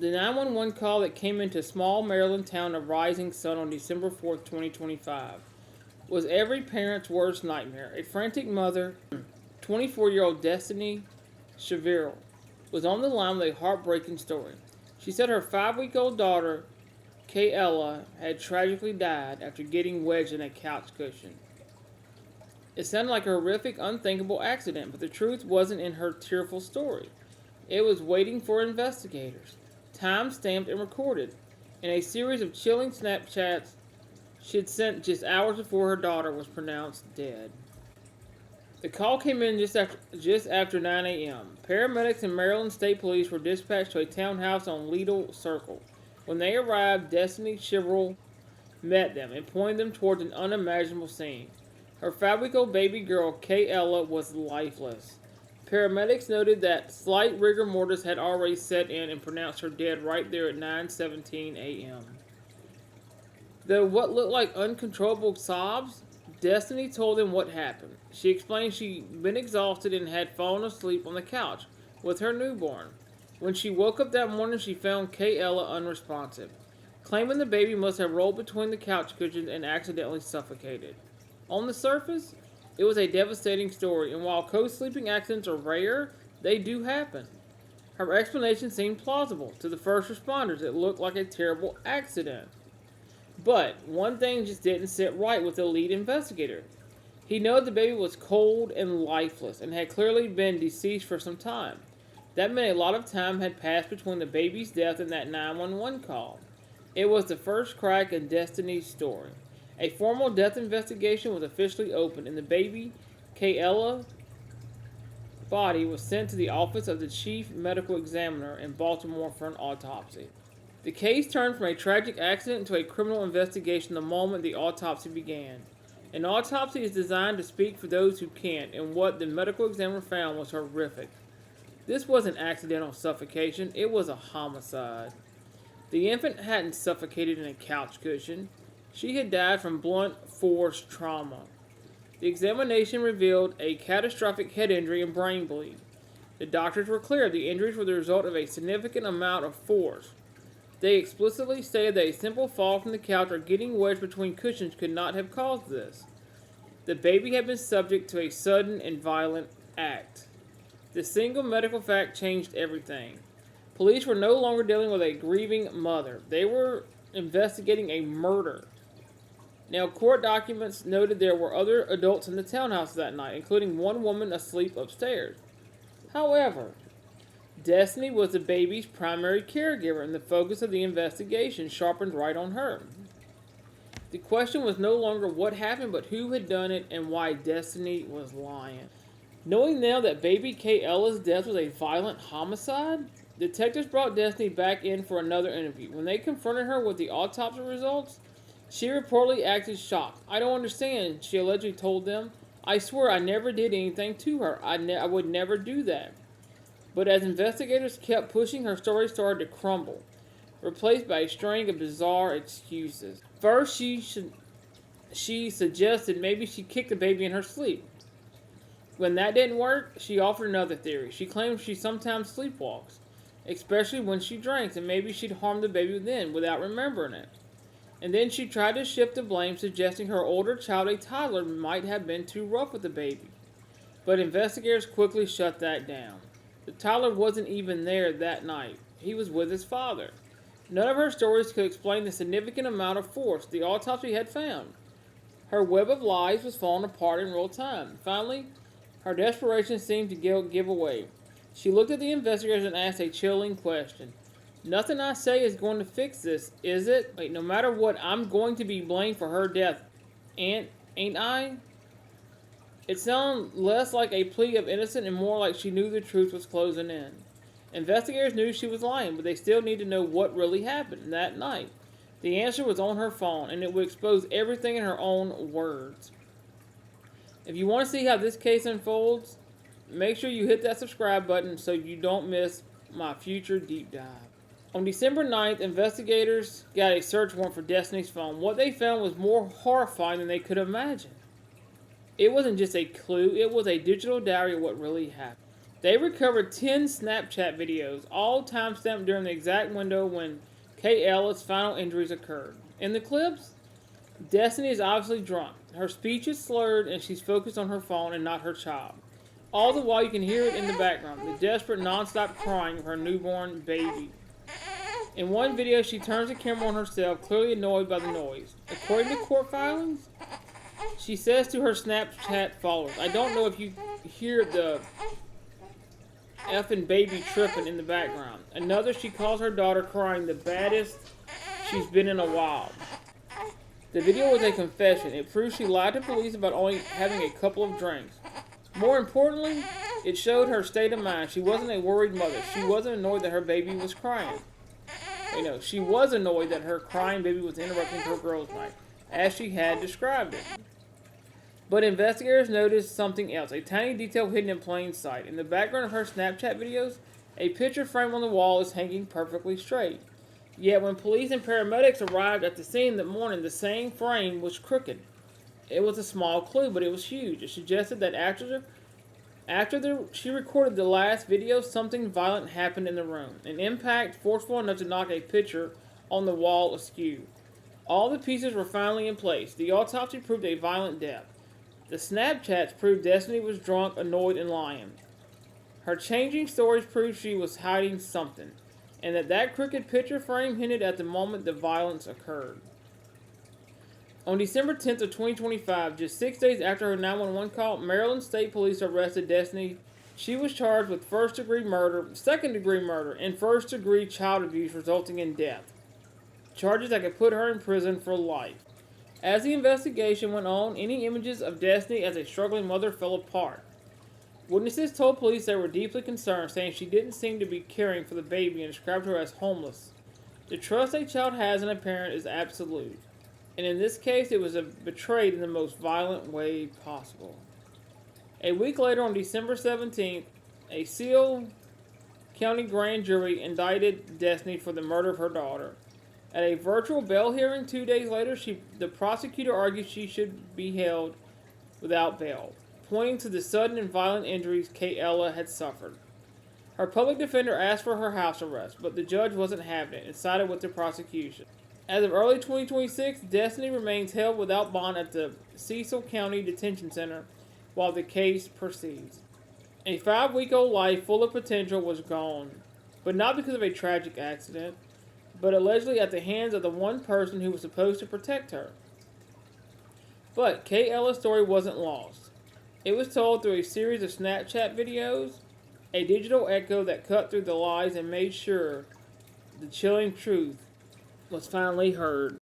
The 911 call that came into small Maryland town of Rising Sun on December 4th, 2025, was every parent's worst nightmare. A frantic mother, 24-year-old Destiny Cheveril, was on the line with a heartbreaking story. She said her 5-week-old daughter, Kayla, had tragically died after getting wedged in a couch cushion. It sounded like a horrific, unthinkable accident, but the truth wasn't in her tearful story. It was waiting for investigators, time-stamped and recorded, in a series of chilling Snapchats she had sent just hours before her daughter was pronounced dead. The call came in just after 9 a.m. Paramedics and Maryland State Police were dispatched to a townhouse on Lidl Circle. When they arrived, Destiny Cheveril met them and pointed them towards an unimaginable scene. Her 5-week-old baby girl, Kayla, was lifeless. Paramedics noted that slight rigor mortis had already set in and pronounced her dead right there at 9:17 a.m. Though what looked like uncontrollable sobs, Destiny told them what happened. She explained she'd been exhausted and had fallen asleep on the couch with her newborn. When she woke up that morning, she found Kayla unresponsive, claiming the baby must have rolled between the couch cushions and accidentally suffocated. On the surface, it was a devastating story, and while co-sleeping accidents are rare, they do happen. Her explanation seemed plausible. To the first responders, it looked like a terrible accident. But one thing just didn't sit right with the lead investigator. He knew the baby was cold and lifeless and had clearly been deceased for some time. That meant a lot of time had passed between the baby's death and that 911 call. It was the first crack in Destiny's story. A formal death investigation was officially opened, and the baby, Kayla, body was sent to the office of the chief medical examiner in Baltimore for an autopsy. The case turned from a tragic accident to a criminal investigation the moment the autopsy began. An autopsy is designed to speak for those who can't, and what the medical examiner found was horrific. This wasn't accidental suffocation, it was a homicide. The infant hadn't suffocated in a couch cushion. She had died from blunt force trauma. The examination revealed a catastrophic head injury and brain bleed. The doctors were clear the injuries were the result of a significant amount of force. They explicitly stated that a simple fall from the couch or getting wedged between cushions could not have caused this. The baby had been subject to a sudden and violent act. This single medical fact changed everything. Police were no longer dealing with a grieving mother. They were investigating a murder. Now, court documents noted there were other adults in the townhouse that night, including one woman asleep upstairs. However, Destiny was the baby's primary caregiver, and the focus of the investigation sharpened right on her. The question was no longer what happened, but who had done it and why Destiny was lying. Knowing now that baby Kayla's death was a violent homicide, detectives brought Destiny back in for another interview. When they confronted her with the autopsy results, she reportedly acted shocked. "I don't understand," she allegedly told them. "I swear I never did anything to her. I would never do that." But as investigators kept pushing, her story started to crumble, replaced by a string of bizarre excuses. First, she suggested maybe she kicked the baby in her sleep. When that didn't work, she offered another theory. She claimed she sometimes sleepwalks, especially when she drinks, and maybe she'd harmed the baby then without remembering it. And then she tried to shift the blame, suggesting her older child, a toddler, might have been too rough with the baby. But investigators quickly shut that down. The toddler wasn't even there that night. He was with his father. None of her stories could explain the significant amount of force the autopsy had found. Her web of lies was falling apart in real time. Finally, her desperation seemed to give away. She looked at the investigators and asked a chilling question. "Nothing I say is going to fix this, is it? Like, no matter what, I'm going to be blamed for her death, ain't I?" It sounded less like a plea of innocence and more like she knew the truth was closing in. Investigators knew she was lying, but they still needed to know what really happened that night. The answer was on her phone, and it would expose everything in her own words. If you want to see how this case unfolds, make sure you hit that subscribe button so you don't miss my future deep dive. On December 9th, investigators got a search warrant for Destiny's phone. What they found was more horrifying than they could imagine. It wasn't just a clue, it was a digital diary of what really happened. They recovered 10 Snapchat videos, all timestamped during the exact window when Kate Ellis' final injuries occurred. In the clips, Destiny is obviously drunk. Her speech is slurred and she's focused on her phone and not her child. All the while you can hear it in the background, the desperate non-stop crying of her newborn baby. In one video, she turns the camera on herself, clearly annoyed by the noise. According to court filings, she says to her Snapchat followers, "I don't know if you hear the effing baby tripping in the background." Another, she calls her daughter crying the baddest she's been in a while. The video was a confession. It proves she lied to police about only having a couple of drinks. More importantly, it showed her state of mind. She wasn't a worried mother. She wasn't annoyed that her baby was crying. She was annoyed that her crying baby was interrupting her girls' night, as she had described it. But investigators noticed something else, a tiny detail hidden in plain sight. In the background of her Snapchat videos, a picture frame on the wall is hanging perfectly straight. Yet when police and paramedics arrived at the scene that morning, the same frame was crooked. It was a small clue, but it was huge. It suggested that after she recorded the last video, something violent happened in the room. An impact forceful enough to knock a picture on the wall askew. All the pieces were finally in place. The autopsy proved a violent death. The Snapchats proved Destiny was drunk, annoyed, and lying. Her changing stories proved she was hiding something, and that crooked picture frame hinted at the moment the violence occurred. On December 10th of 2025, just 6 days after her 911 call, Maryland State Police arrested Destiny. She was charged with first-degree murder, second-degree murder, and first-degree child abuse resulting in death. Charges that could put her in prison for life. As the investigation went on, any images of Destiny as a struggling mother fell apart. Witnesses told police they were deeply concerned, saying she didn't seem to be caring for the baby and described her as homeless. The trust a child has in a parent is absolute, and in this case it was betrayed in the most violent way possible. A week later, on December 17th, a Seal County grand jury indicted Destiny for the murder of her daughter. At a virtual bail hearing 2 days later, the prosecutor argued she should be held without bail, pointing to the sudden and violent injuries Kate Ella had suffered. Her public defender asked for her house arrest, but the judge wasn't having it and sided with the prosecution. As of early 2026, Destiny remains held without bond at the Cecil County Detention Center while the case proceeds. A 5-week-old life full of potential was gone, but not because of a tragic accident, but allegedly at the hands of the one person who was supposed to protect her. But Kate Ella's story wasn't lost. It was told through a series of Snapchat videos, a digital echo that cut through the lies and made sure the chilling truth was finally heard.